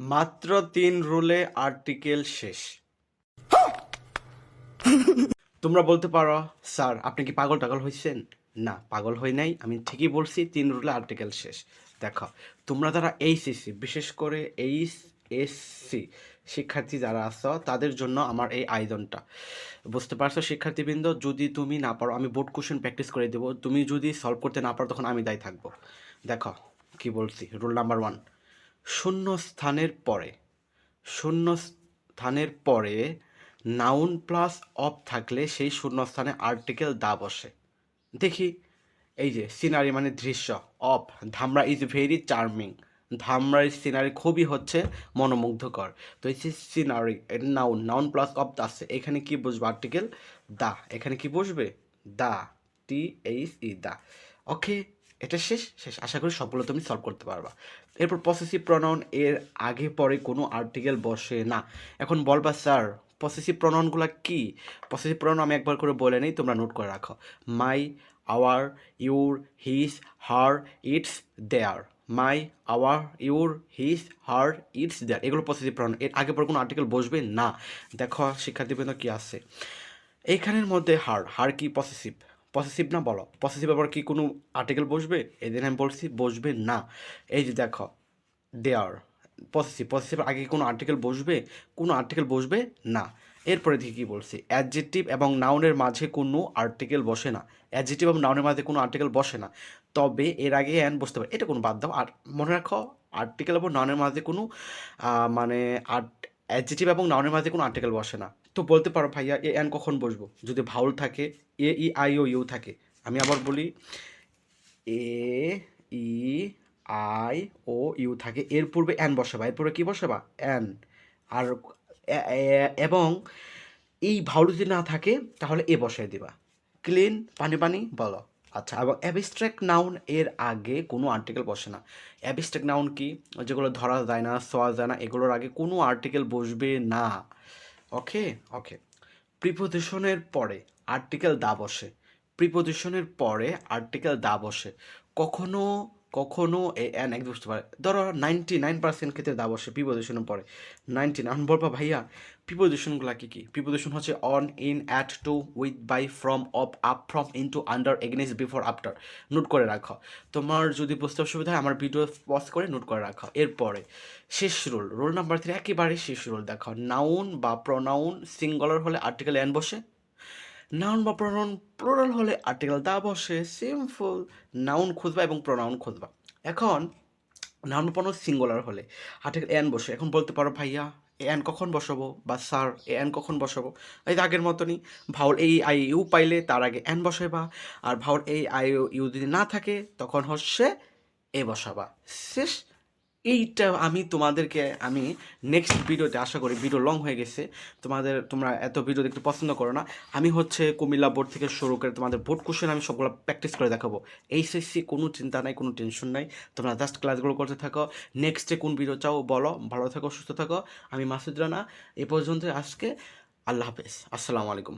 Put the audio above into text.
মাত্র ৩ রুলে আর্টিকেল শেষ। তোমরা বলতে পারো, স্যার আপনি কি পাগল টাগল হয়েছেন? না, পাগল হই নাই, আমি ঠিকই বলছি ৩ রুলে আর্টিকেল শেষ। দেখো, তোমরা যারা এইচএসসি, বিশেষ করে এইচএসসি শিক্ষার্থী যারা আছো তাদের জন্য আমার এই আয়োজনটা, বুঝতে পারছো শিক্ষার্থীবৃন্দ? যদি তুমি না পারো আমি বোর্ড কোশ্চেন প্র্যাকটিস করে দেবো, তুমি যদি সলভ করতে না পারো তখন আমি দায়ী থাকবো। দেখো কি বলছি, রুল নাম্বার 1, শূন্য স্থানের পরে নাউন প্লাস অফ থাকলে সেই শূন্যস্থানে আর্টিকেল দা বসে। দেখি, এই যে সিনারি মানে দৃশ্য, of Dhamra is very charming, ধামরার সিনারি খুবই হচ্ছে মনোমুগ্ধকর। তো এই যে সিনারি, নাউন প্লাস অফ আছে, এখানে কি বুঝবে? আর্টিকেল দা, এখানে কি বসবে? দা, THE দা। ওকে, এটা শেষ। আশা করি সবগুলো তুমি সলভ করতে পারবা। এরপর পসেসিভ প্রনাউন, এর আগে পরে কোনো আর্টিকেল বসে না। এখন বলবা স্যার পসেসিভ প্রনাউনগুলো কি? পসেসিভ প্রনাউন আমি একবার করে বলে নেই, তোমরা নোট করে রাখো। My, our, your, his, her, its, their. My, our, your, his, her, its, their, এগুলো পসেসিভ প্রনাউন। এর আগে পরে কোনো আর্টিকেল বসবে না। দেখো শিক্ষার্থীবৃন্দ কি আছে এইখানের মধ্যে? হার কি পসেসিভ না? বলো, পসেসিভ আবার কি কোনো আর্টিকেল বসবে? এদিন আমি বলছি বসবে না। এই যে দেখো, দেয়ার পসেসিভ আগে কোনো আর্টিকেল বসবে? কোনো আর্টিকেল বসবে না। এরপরে থেকে কী বলছি? অ্যাডজেক্টিভ এবং নাউনের মাঝে কোনো আর্টিকেল বসে না। অ্যাডজেক্টিভ এবং নাউনের মাঝে কোনো আর্টিকেল বসে না, তবে এর আগে অ্যান বসতে পারে, এটা কোনো বাদ দাও। আর মনে রাখো, আর্টিকেল এবং নাউনের মাঝে কোনো মানে অ্যাডজেক্টিভ এবং নাউনের মাঝে কোনো আর্টিকেল বসে না। তো বলতে পারো ভাইয়া এ অ্যান কখন বসবো? যদি ভাউল থাকে, AEIOU থাকে। আমি আবার বলি, AEIOU থাকে, এর পূর্বে অ্যান বসাবা। এর পূর্বে কী বসাবা? অ্যান। আর এবং এই ভাউল যদি না থাকে তাহলে এ বসাই দিবা। ক্লিন, পানি বলো। আচ্ছা, এবং অ্যাবস্ট্রাক্ট নাউন, এর আগে কোনো আর্টিকেল বসে না। অ্যাবস্ট্রাক্ট নাউন কি? যেগুলো ধরা যায় না, ছোঁয়া যায় না, এগুলোর আগে কোনো আর্টিকেল বসবে না। ওকে। প্রিপোজিশনের পরে আর্টিকেল দা বসে। প্রিপোজিশনের পরে আর্টিকেল দা বসে। কখনো কখনো অ্যান এক বুঝতে পারে, ধরো 99% ক্ষেত্রে দা বসে প্রিপোজিশনের পরে। 99 বলবা ভাইয়া প্রিপোজিশনগুলো কী? প্রিপোজিশন হচ্ছে on, in, at, to, with, by, from, of, up, from, into, under, against, before, after. Note করে রাখো। তোমার যদি বুঝতে অসুবিধা হয় আমার ভিডিও পজ করে নোট করে রাখো। এরপরে শেষ রুল নাম্বার 3, একেবারে শেষ রুল। দেখো, নাউন বা প্রনাউন সিঙ্গুলার হলে আর্টিকেল অ্যান বসে। নাউন বা প্রনাউন প্লুরাল হলে আর্টিকেল দা বসে। সিম্পল। নাউন খুঁজবা এবং প্রনাউন খুঁজবা। এখন নাউন প্রনাউন সিঙ্গুলার হলে আর্টিকেল অ্যান বসে। এখন বলতে পারো ভাইয়া অ্যান কখন বসাবো? বা স্যার অ্যান কখন বসাবো? এই আগের মতনই, ভাউল AEIOU পাইলে তার আগে অ্যান বসাইবা, আর ভাউল AEIOU যদি না থাকে তখন হচ্ছে এ বসাবা। শেষ। এইটা আমি নেক্সট ভিডিওতে, আশা করি ভিডিও লং হয়ে গেছে, তোমরা এত ভিডিও দেখতে পছন্দ করো না। আমি হচ্ছে কুমিল্লা বোর্ড থেকে শুরু করে তোমাদের বোর্ড কোশ্চেন আমি সবগুলো প্র্যাকটিস করে দেখাবো। এইচএসসি কোনো চিন্তা নাই, কোনো টেনশন নাই, তোমরা জাস্ট ক্লাসগুলো করতে থাকো। নেক্সটে কোন ভিডিও চাও বলো। ভালো থাকো, সুস্থ থাকো। আমি মাসুদ রানা। এ পর্যন্ত আজকে। আল্লাহ হাফেজ, আসসালামু আলাইকুম।